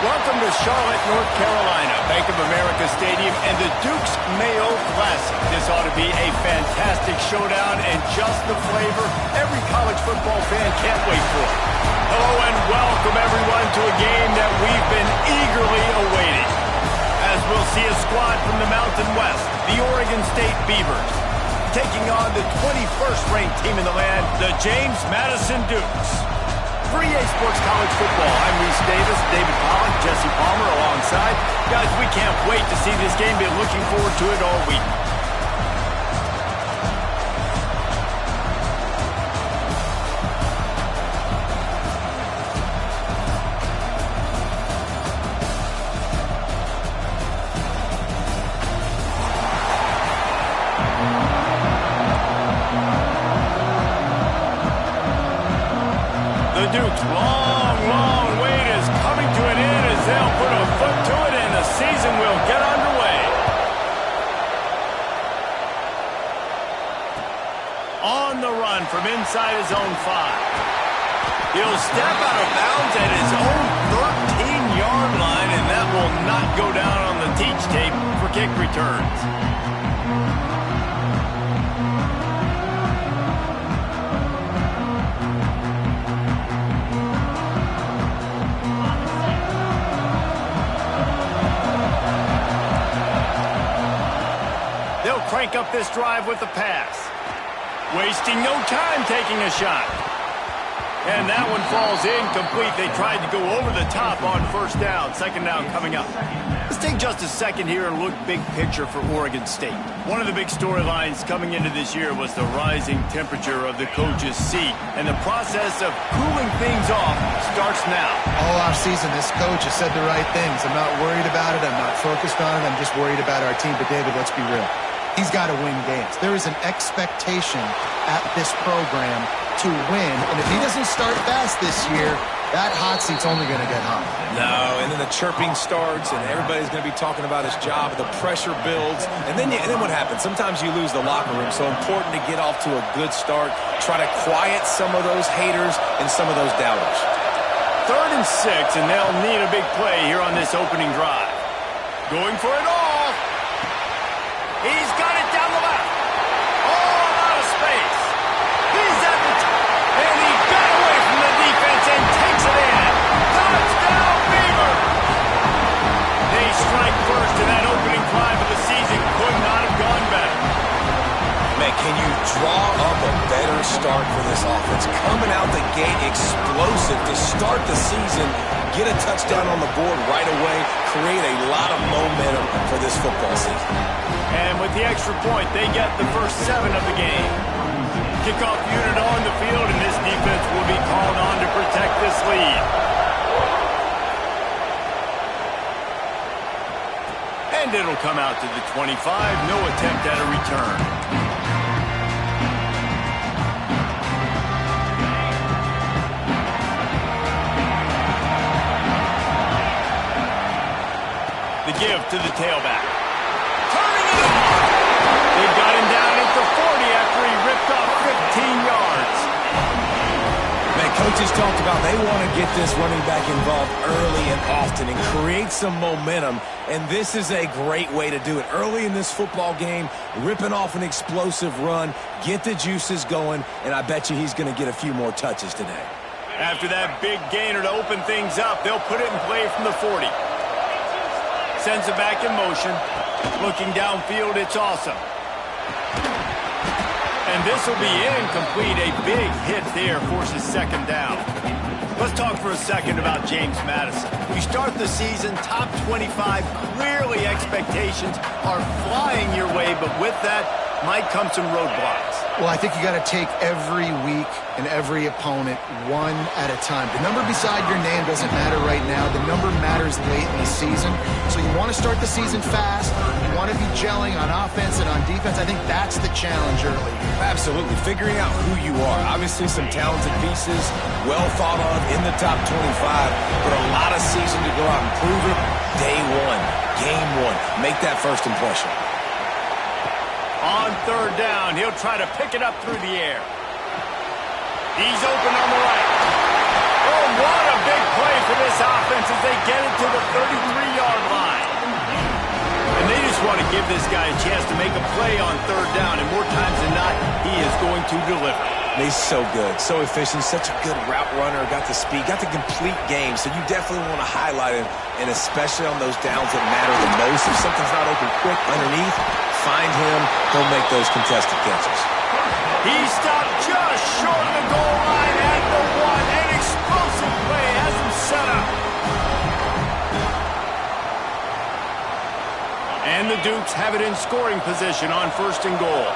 Welcome to Charlotte, North Carolina, Bank of America Stadium, and the Duke's Mayo Classic. This ought to be a fantastic showdown and just the flavor every college football fan can't wait for. Hello and welcome everyone to a game that we've been eagerly awaiting. As we'll see a squad from the Mountain West, the Oregon State Beavers, taking on the 21st ranked team in the land, the James Madison Dukes. For EA Sports College Football, I'm Reese Davis, David Pollack, Jesse Palmer alongside. Guys, we can't wait to see this game. Been looking forward to it all week. The Duke's long wait is coming to an end as they'll put a foot to it and the season will get underway. On the run from inside his own 5. He'll step out of bounds at his own 13-yard line, and that will not go down on the teach tape for kick returns. Crank up this drive with the pass. Wasting no time taking a shot. And that one falls incomplete. They tried to go over the top on first down. Second down coming up. Let's take just a second here and look big picture for Oregon State. One of the big storylines coming into this year was the rising temperature of the coach's seat. And the process of cooling things off starts now. All offseason, this coach has said the right things. I'm not worried about it. I'm not focused on it. I'm just worried about our team. But David, let's be real. He's got to win games. There is an expectation at this program to win. And if he doesn't start fast this year, that hot seat's only going to get hot. No, and then the chirping starts, and everybody's going to be talking about his job. The pressure builds. And then what happens? Sometimes you lose the locker room. So important to get off to a good start. Try to quiet some of those haters and some of those doubters. 3rd and 6, and they'll need a big play here on this opening drive. Going for it all. He's got it down the left. All out of space. He's at the top. And he got away from the defense and takes it in. Touchdown, Beaver. They strike first in that opening drive of the season. Could not have gone better. Man, can you draw up a better start for this offense? Coming out the gate explosive to start the season. Get a touchdown on the board right away. Create a lot of momentum for this football season. And with the extra point, they get the first 7 of the game. Kickoff unit on the field, and this defense will be called on to protect this lead. And it'll come out to the 25. No attempt at a return. The give to the tailback. Turning it on! They got him down at the 40 after he ripped off 15 yards. Man, coaches talked about they want to get this running back involved early and often and create some momentum, and this is a great way to do it. Early in this football game, ripping off an explosive run, get the juices going, and I bet you he's going to get a few more touches today. After that big gainer to open things up, they'll put it in play from the 40. Sends it back in motion. Looking downfield, it's awesome. And this will be incomplete. A big hit there forces second down. Let's talk for a second about James Madison. We start the season top 25. Clearly expectations are flying your way, but with that might come some roadblocks. Well, I think you got to take every week and every opponent one at a time. The number beside your name doesn't matter right now. The number matters late in the season. So you want to start the season fast. You want to be gelling on offense and on defense. I think that's the challenge early. Absolutely. Figuring out who you are. Obviously some talented pieces, well thought of in the top 25, but a lot of season to go out and prove it. Day one, game one. Make that first impression. On third down, he'll try to pick it up through the air. He's open on the right. Oh, what a big play for this offense as they get it to the this guy a chance to make a play on third down, and more times than not, he is going to deliver. He's so good, so efficient, such a good route runner, got the speed, got the complete game, so you definitely want to highlight him, and especially on those downs that matter the most. If something's not open quick underneath, find him, he'll make those contested catches. He stopped just short of the goal line at the 1. An explosive play has him set up. And the Dukes have it in scoring position on 1st and goal.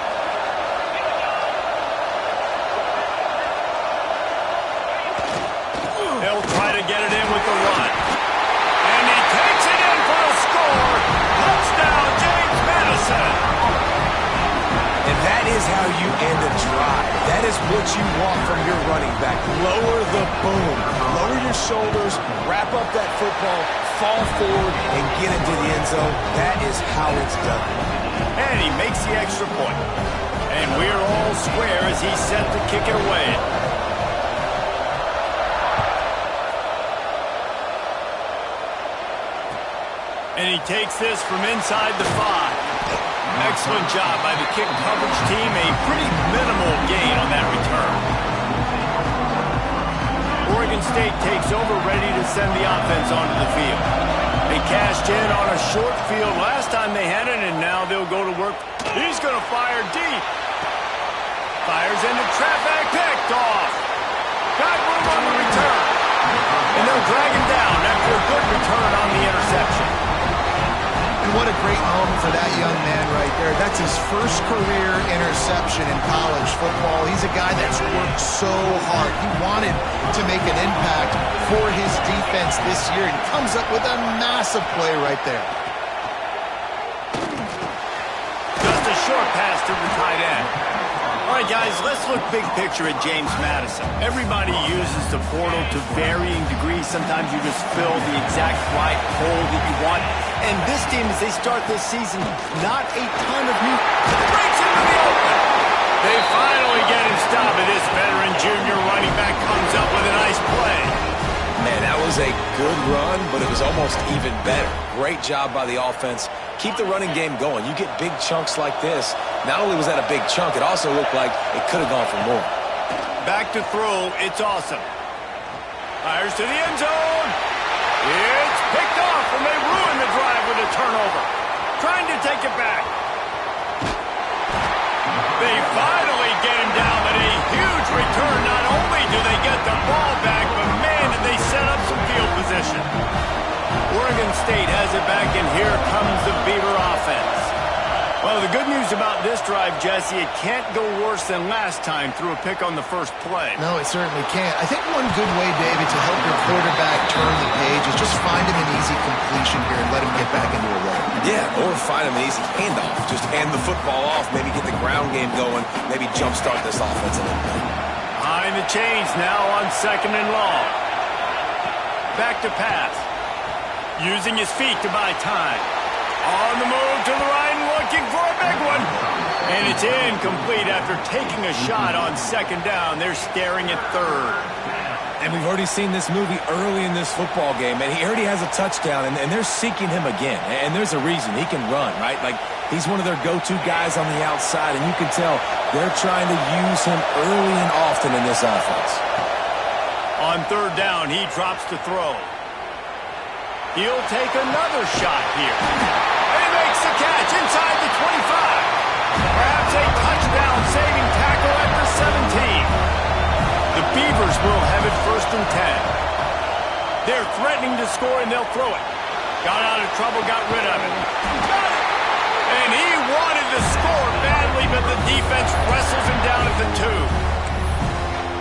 They'll try to get it in with the run. And he takes it in for a score. Touchdown, James Madison. And that is how you end a drive. That is what you want from your running back. Lower the boom. Lower your shoulders, wrap up that football, fall forward, and get into the end zone. That is how it's done. And he makes the extra point. And we're all square as he's set to kick it away. And he takes this from inside the 5. Excellent job by the kick coverage team. A pretty minimal gain on that return. Oregon State takes over, ready to send the offense onto the field. They cashed in on a short field last time they had it, and now they'll go to work. He's going to fire deep. Fires into traffic, picked off. Got room on the return. And they'll drag him down after a good return on the interception. And what a great moment for that young man right there. That's his first career interception in college football. He's a guy that's worked so hard. He wanted to make an impact for his defense this year and comes up with a massive play right there. Just a short pass to the tight end. All right, guys, let's look big picture at James Madison. Everybody uses the portal to varying degrees. Sometimes you just fill the exact right hole that you want. And this team, as they start this season, not a ton of new... Breaks into the open. They finally get him stopped, and this veteran junior running back comes up with a nice play. Man, that was a good run, but it was almost even better. Great job by the offense. Keep the running game going. You get big chunks like this. Not only was that a big chunk, it also looked like it could have gone for more. Back to throw. It's awesome. Fires to the end zone. It's picked off, and they ruin the drive with a turnover. Trying to take it back. They finally get him down, but a huge return. Not only do they get the ball back, but man, did they set up some field position. Oregon State has it back, and here comes the Beaver offense. Well, the good news about this drive, Jesse, it can't go worse than last time through a pick on the first play. No, it certainly can't. I think one good way, David, to help your quarterback turn the page is just find him an easy completion here and let him get back into a run. Yeah, or find him an easy handoff. Just hand the football off, maybe get the ground game going, maybe jumpstart this offense a little bit. Behind the chains now on 2nd and long. Back to pass. Using his feet to buy time. On the move to the right and looking for a big one. And it's incomplete after taking a shot on 2nd down. They're staring at 3rd. And we've already seen this movie early in this football game, and he already has a touchdown, and they're seeking him again. And there's a reason. He can run, right? Like, he's one of their go-to guys on the outside, and you can tell they're trying to use him early and often in this offense. On 3rd down, he drops to throw. He'll take another shot here. And he makes the catch inside the 25. Perhaps a touchdown-saving tackle at the 17. The Beavers will have it 1st and 10. They're threatening to score, and they'll throw it. Got out of trouble, got rid of it. Got it! And he wanted to score badly, but the defense wrestles him down at the 2.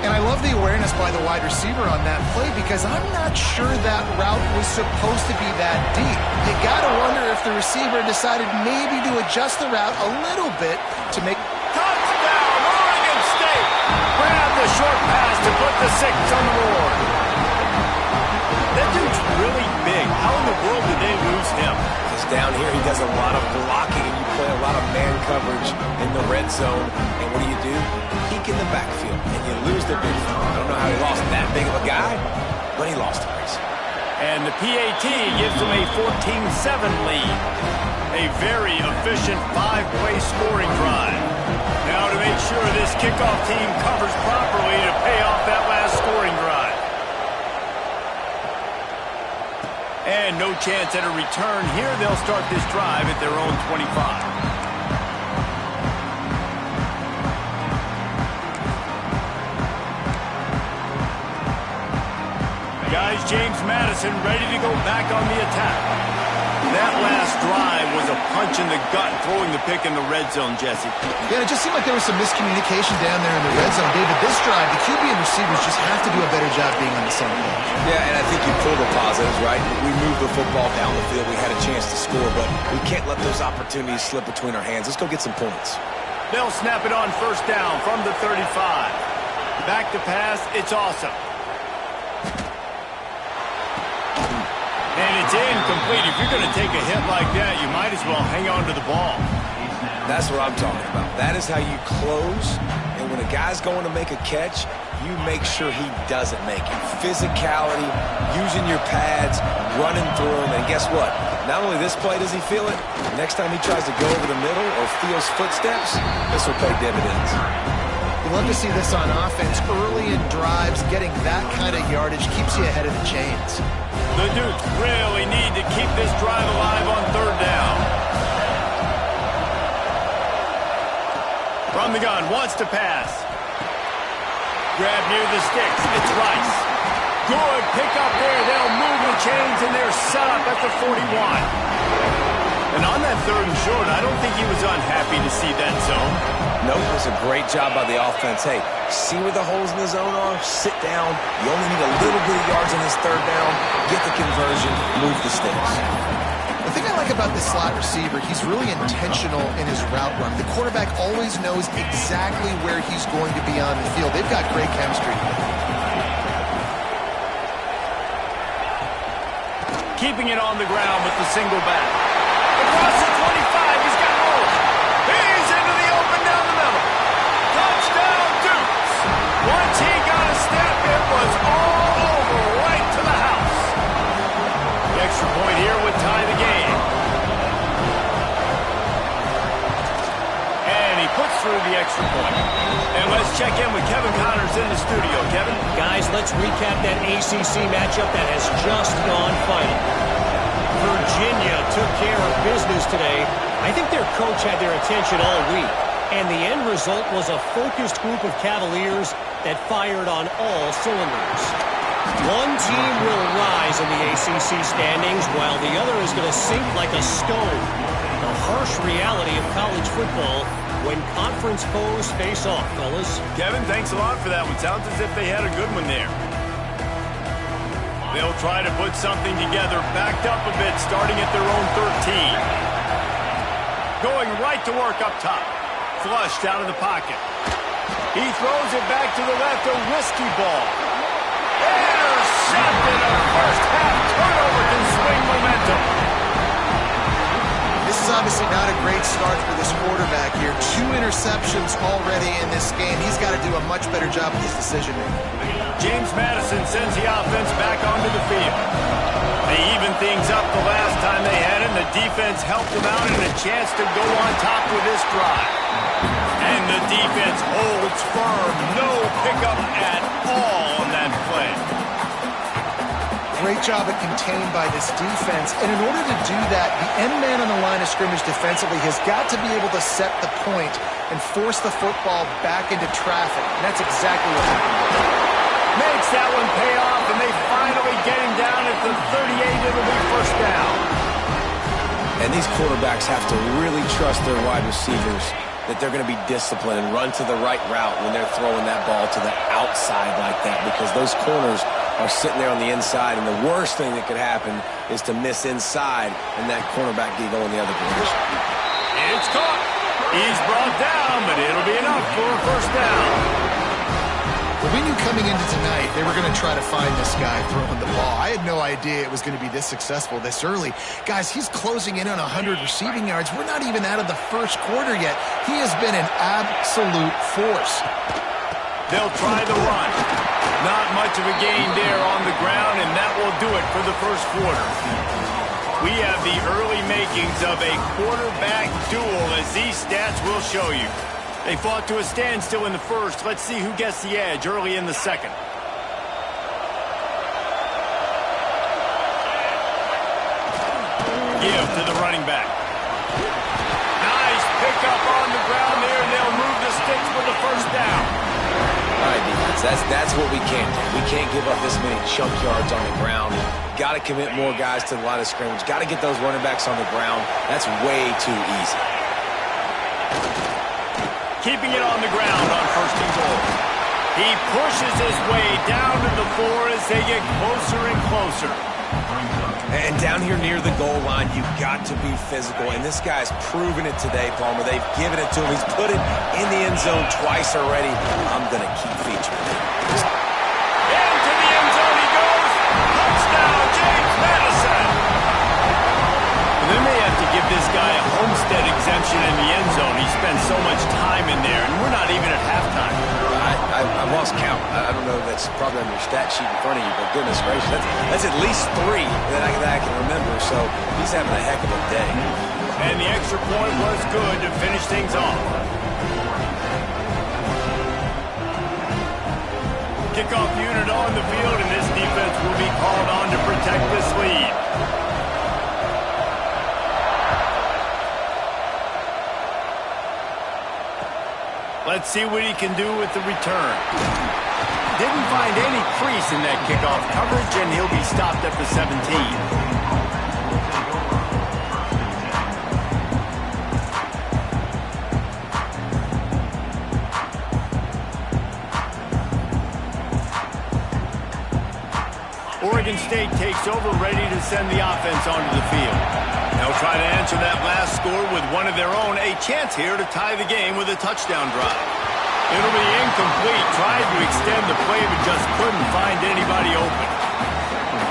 And I love the awareness by the wide receiver on that play because I'm not sure that route was supposed to be that deep. You got to wonder if the receiver decided maybe to adjust the route a little bit to make... Touchdown, Oregon State! Grab the short pass to put the 6 on the board. That dude's really big. How in the world did they lose him? Because down here he does a lot of blocking, and you play a lot of man coverage in the red zone. And what do? Peek in the backfield, and you lose the big fella. I don't know how he lost that big of a guy, but he lost a race. And the PAT gives them a 14-7 lead. A very efficient 5-play scoring drive. Now to make sure this kickoff team covers properly to pay off that last scoring drive. And no chance at a return here. They'll start this drive at their own 25. Guys, James Madison ready to go back on the attack. That last drive was a punch in the gut, throwing the pick in the red zone, Jesse. Yeah, it just seemed like there was some miscommunication down there in the red zone. David, this drive, the QB and receivers just have to do a better job being on the same page. Yeah, and I think you pull the positives, right? We moved the football down the field. We had a chance to score, but we can't let those opportunities slip between our hands. Let's go get some points. They'll snap it on first down from the 35. Back to pass, it's awesome. And it's incomplete. If you're going to take a hit like that, you might as well hang on to the ball. That's what I'm talking about. That is how you close. And when a guy's going to make a catch, you make sure he doesn't make it. Physicality, using your pads, running through them. And guess what? Not only this play does he feel it, next time he tries to go over the middle or feels footsteps, this will pay dividends. We love to see this on offense. Early in drives, getting that kind of yardage keeps you ahead of the chains. The Dukes really need to keep this drive alive on third down. From the gun, wants to pass. Grab near the sticks, it's Rice. Good pick up there, they'll move the chains and they're set up at the 41. And on that third and short, I don't think he was unhappy to see that zone. Nope, it was a great job by the offense. Hey, see where the holes in the zone are? Sit down. You only need a little bit of yards on this third down. Get the conversion. Move the sticks. The thing I like about this slot receiver, he's really intentional in his route run. The quarterback always knows exactly where he's going to be on the field. They've got great chemistry. Keeping it on the ground with the single back. Across the 25, he's got room. He's into the open down the middle. Touchdown, Dukes. Once he got a step, it was all over, right to the house. The extra point here would tie the game. And he puts through the extra point. And let's check in with Kevin Connors in the studio. Kevin? Guys, let's recap that ACC matchup that has just gone final. Virginia took care of business today. I think their coach had their attention all week. And the end result was a focused group of Cavaliers that fired on all cylinders. One team will rise in the ACC standings while the other is going to sink like a stone. The harsh reality of college football when conference foes face off, fellas. Kevin, thanks a lot for that one. Sounds as if they had a good one there. They'll try to put something together, backed up a bit, starting at their own 13. Going right to work up top. Flushed out of the pocket. He throws it back to the left, a risky ball. Intercepted, a first half turnover can swing momentum. This is obviously not a great start for this quarterback here. 2 interceptions already in this game. He's got to do a much better job with his decision-making. James Madison sends the offense back onto the field. They evened things up the last time they had him. The defense helped them out and a chance to go on top with this drive. And the defense holds firm. No pickup at all on that play. Great job at contained by this defense. And in order to do that, the end man on the line of scrimmage defensively has got to be able to set the point and force the football back into traffic. And that's exactly what happened. Makes that one pay off, and they finally get him down at the 38. It'll be first down. And these quarterbacks have to really trust their wide receivers that they're going to be disciplined and run to the right route when they're throwing that ball to the outside like that, because those corners are sitting there on the inside, and the worst thing that could happen is to miss inside and that cornerback get going the other direction. It's caught. He's brought down, but it'll be enough for a first down. Well, we knew coming into tonight they were going to try to find this guy throwing the ball. I had no idea it was going to be this successful this early. Guys, he's closing in on 100 receiving yards. We're not even out of the first quarter yet. He has been an absolute force. They'll try the run. Not much of a gain there on the ground, and that will do it for the first quarter. We have the early makings of a quarterback duel, as these stats will show you. They fought to a standstill in the first. Let's see who gets the edge early in the second. Give to the running back. Nice pickup on the ground there, and they'll move the sticks for the first down. All right, defense, that's what we can't do. We can't give up this many chunk yards on the ground. Got to commit more guys to the line of scrimmage. Got to get those running backs on the ground. That's way too easy. Keeping it on the ground on first and goal. He pushes his way down to the 4 as they get closer and closer. And down here near the goal line, you've got to be physical. And this guy's proven it today, Palmer. They've given it to him. He's put it in the end zone twice already. I'm going to keep featuring him. Into the end zone he goes. Touchdown, James Madison. They may have to give this guy a homestead exemption in the end zone. He spends so much time in there, and we're not even at halftime. I lost count. I don't know. That's probably on your stat sheet in front of you, but goodness gracious, that's at least 3 that I can remember. So he's having a heck of a day. And the extra point was good to finish things off. Kickoff unit on the field, and this defense will be called on to protect this lead. Let's see what he can do with the return. Didn't find any crease in that kickoff coverage, and he'll be stopped at the 17. Oregon State takes over, ready to send the offense onto the field. They'll try to answer that last score with one of their own. A chance here to tie the game with a touchdown drive. It'll be incomplete. Tried to extend the play, but just couldn't find anybody open.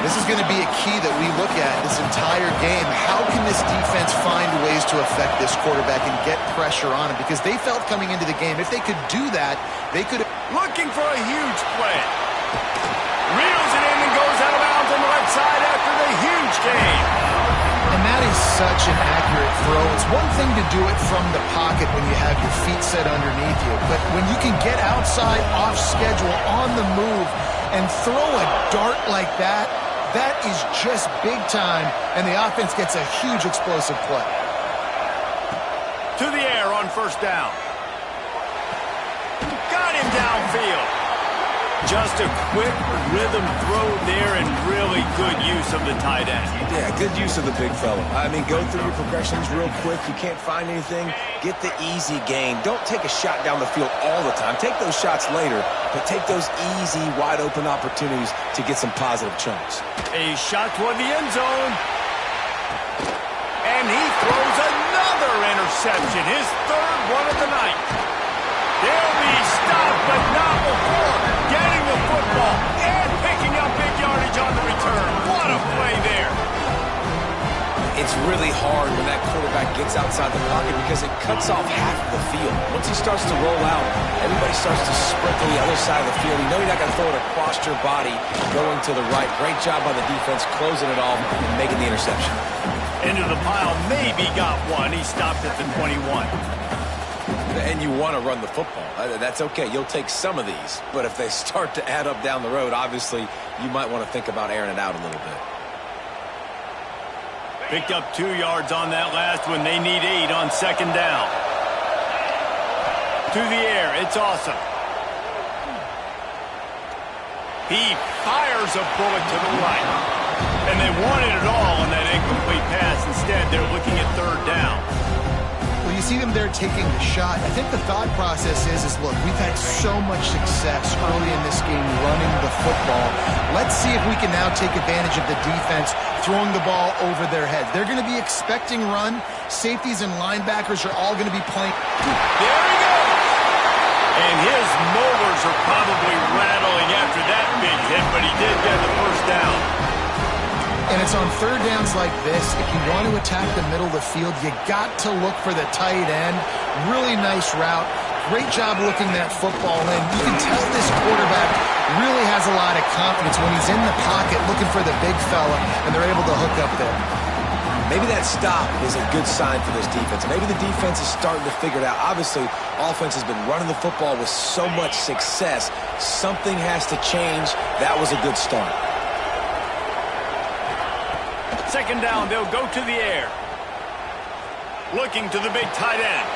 This is going to be a key that we look at this entire game. How can this defense find ways to affect this quarterback and get pressure on him? Because they felt coming into the game, if they could do that, they could... Looking for a huge play. Reels it in and goes out of bounds on the right side after the huge gain. And that is such an accurate throw. It's one thing to do it from the pocket when you have your feet set underneath you, but when you can get outside, off schedule, on the move, and throw a dart like that, that is just big time, and the offense gets a huge explosive play. To the air on first down. Got him downfield. Just a quick rhythm throw there and really good use of the tight end. Yeah, good use of the big fella. I mean, go through your progressions real quick. You can't find anything. Get the easy gain. Don't take a shot down the field all the time. Take those shots later, but take those easy, wide-open opportunities to get some positive chunks. A shot toward the end zone. And he throws another interception, his third one of the night. They'll be stopped, but not before getting the football and picking up big yardage on the return. What a play there. It's really hard when that quarterback gets outside the pocket because it cuts off half of the field. Once he starts to roll out, everybody starts to sprint to the other side of the field. You know you're not going to throw it across your body going to the right. Great job by the defense closing it off and making the interception. Into the pile, maybe got one. He stopped at the 21. And you want to run the football. That's okay. You'll take some of these. But if they start to add up down the road, obviously, you might want to think about airing it out a little bit. Picked up 2 yards on that last one. They need 8 on second down. To the air. It's awesome. He fires a bullet to the right. And they wanted it all on that incomplete pass. Instead, they're looking at third down. Well, you see them there taking the shot. I think the thought process is look, we've had so much success early in this game running the football. Let's see if we can now take advantage of the defense throwing the ball over their heads. They're going to be expecting run. Safeties and linebackers are all going to be playing. There he goes. And his molars are probably rattling after that big hit, but he did get the first down. And it's on third downs like this. If you want to attack the middle of the field, you got to look for the tight end. Really nice route. Great job looking that football in. You can tell this quarterback really has a lot of confidence when he's in the pocket looking for the big fella, and they're able to hook up there. Maybe that stop is a good sign for this defense. Maybe the defense is starting to figure it out. Obviously, offense has been running the football with so much success. Something has to change. That was a good start. Second down, they'll go to the air. Looking to the big tight end.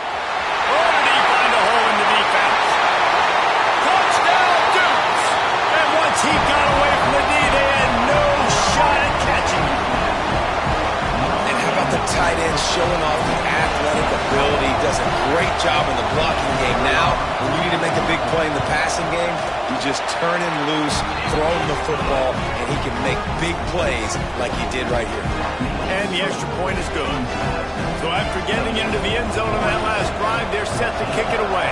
Oh, did he find a hole in the defense? Touchdown, Dukes! And once he got away from the knee, they had no shot at catching him. The tight end showing off the athletic ability, does a great job in the blocking game. Now, when you need to make a big play in the passing game, you just turn him loose, throw him the football, and he can make big plays like he did right here. And the extra point is good. So after getting into the end zone on that last drive, they're set to kick it away.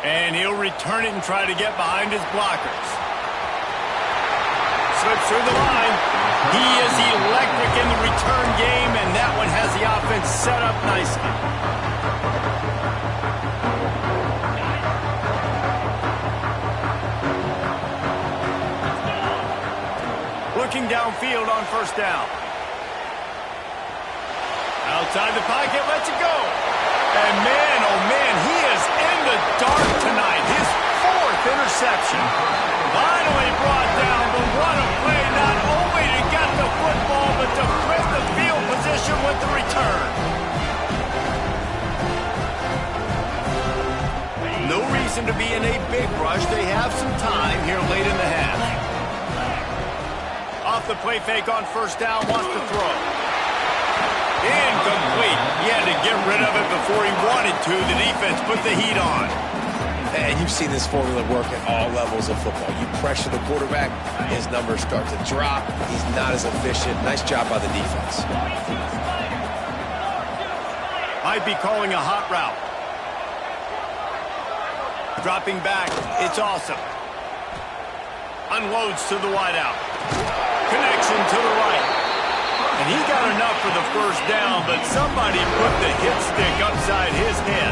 And he'll return it and try to get behind his blockers. Slips through the line. He is electric in the return game, and that one has the offense set up nicely. Looking downfield on first down. Outside the pocket, lets it go. And man, oh man, he is in the dark tonight. His fourth interception. Finally brought down, but what a play, not only to get the football, but to flip the field position with the return. No reason to be in a big rush. They have some time here late in the half. Off the play fake on first down, wants to throw. Incomplete. He had to get rid of it before he wanted to. The defense put the heat on. And you've seen this formula work at all levels of football. You pressure the quarterback, his numbers start to drop. He's not as efficient. Nice job by the defense. Might be calling a hot route. Dropping back, it's awesome. Unloads to the wideout. Connection to the right. And he got enough for the first down, but somebody put the hit stick upside his head.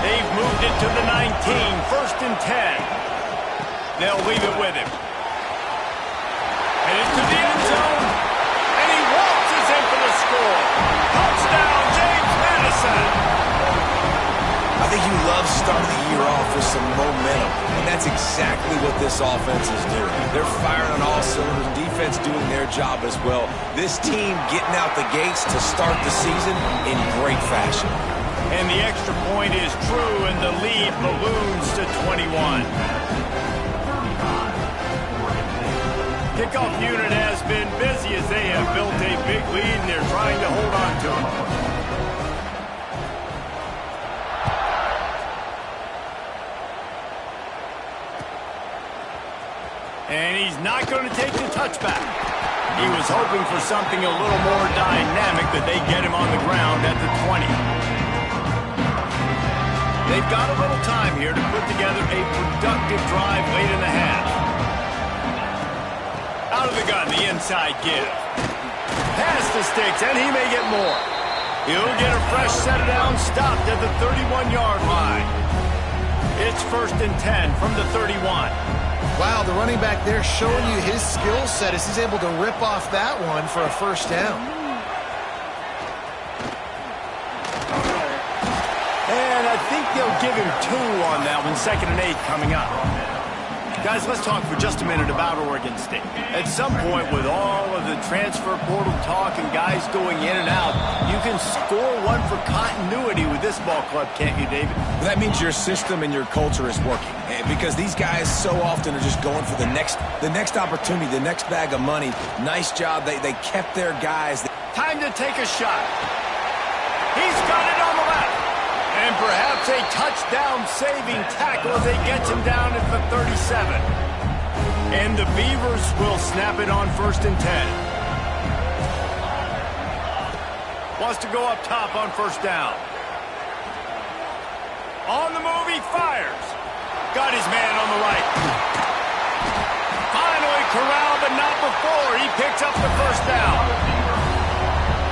They've moved it to the 19, first and 10. They'll leave it with him. Headed to the end zone, and he waltzes in for the score. Touchdown, James Madison. I think you love starting the year off with some momentum, and that's exactly what this offense is doing. They're firing on all cylinders, defense doing their job as well. This team getting out the gates to start the season in great fashion. And the extra point is true, and the lead balloons to 21. Kickoff unit has been busy as they have built a big lead, and they're trying to hold on to it. And he's not going to take the touchback. He was hoping for something a little more dynamic, but they get him on the ground at the 20. They've got a little time here to put together a productive drive late in the half. Out of the gun, the inside give. Pass the sticks, and he may get more. He'll get a fresh set down, stopped at the 31-yard line. It's first and 10 from the 31. Wow, the running back there showing you his skill set as he's able to rip off that one for a first down. And I think they'll give him 2 on that one, 2nd and 8 coming up. Guys, let's talk for just a minute about Oregon State. At some point, with all of the transfer portal talk and guys going in and out, you can score one for continuity with this ball club, can't you, David? Well, that means your system and your culture is working. Because these guys so often are just going for the next opportunity, the next bag of money. Nice job. They kept their guys. Time to take a shot. He's got it on the left. And perhaps a touchdown-saving tackle as they get him down at the 37. And the Beavers will snap it on first and 10. Wants to go up top on first down. On the move, he fires. Got his man on the right. Finally corralled, but not before. He picks up the first down.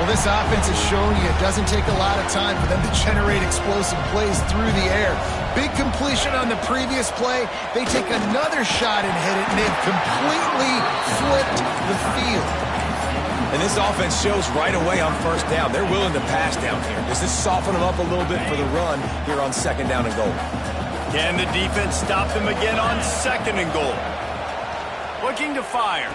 Well, this offense has shown you it doesn't take a lot of time for them to generate explosive plays through the air. Big completion on the previous play. They take another shot and hit it, and they've completely flipped the field. And this offense shows right away on first down. They're willing to pass down here. Does this soften them up a little bit for the run here on second down and goal? Can the defense stop them again on second and goal? Looking to fire.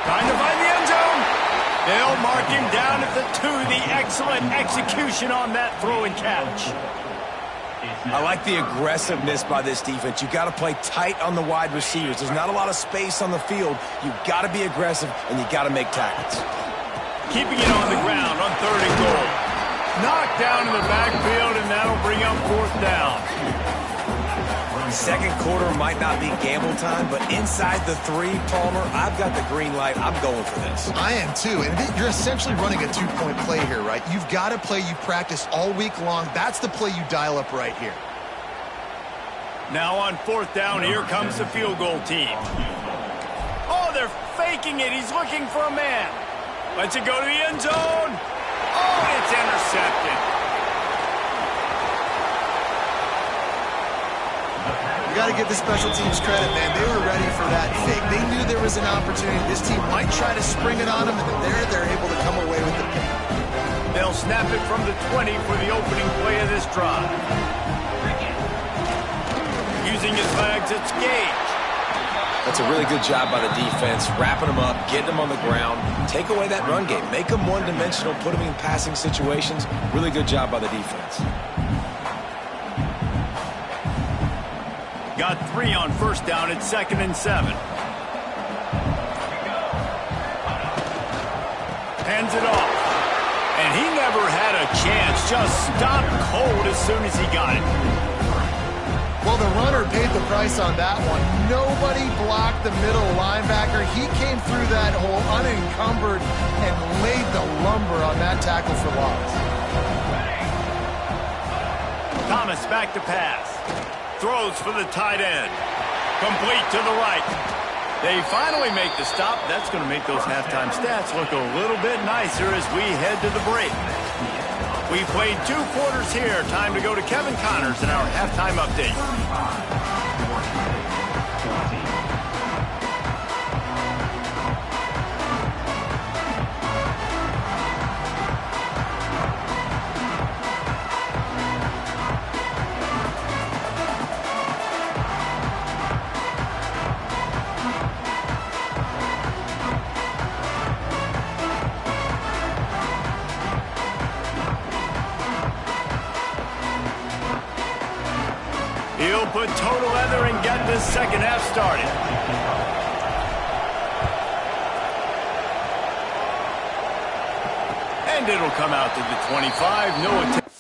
Trying to find the end zone. They'll mark him down at the 2. The excellent execution on that throw and catch. I like the aggressiveness by this defense. You've got to play tight on the wide receivers. There's not a lot of space on the field. You've got to be aggressive, and you've got to make tackles. Keeping it on the ground on third and goal. Knocked down in the backfield, and that'll bring up fourth down. Second quarter might not be gamble time, but inside the 3, Palmer, I've got the green light. I'm going for this. I am too, and you're essentially running a 2-point play here, right? You've got a play you practice all week long. That's the play you dial up right here. Now on fourth down, here comes the field goal team. Oh, they're faking it. He's looking for a man. Lets it go to the end zone. Oh, it's intercepted. You got to give the special teams credit, man. They were ready for that fake. They knew there was an opportunity. This team might try to spring it on them, and they're able to come away with the pick. They'll snap it from the 20 for the opening play of this drive. Using his legs, it's Gage. That's a really good job by the defense, wrapping them up, getting them on the ground. Take away that run game. Make them one-dimensional, put them in passing situations. Really good job by the defense. Got 3 on first down at 2nd and 7. Hands it off. And he never had a chance. Just stopped cold as soon as he got it. Well, the runner paid the price on that one. Nobody blocked the middle linebacker. He came through that hole unencumbered and laid the lumber on that tackle for loss. Thomas back to pass. Throws for the tight end. Complete to the right. They finally make the stop. That's going to make those halftime stats look a little bit nicer as we head to the break. We played 2 quarters here. Time to go to Kevin Connors in our halftime update. He'll put total leather and get this second half started. And it'll come out to the 25. No attempt.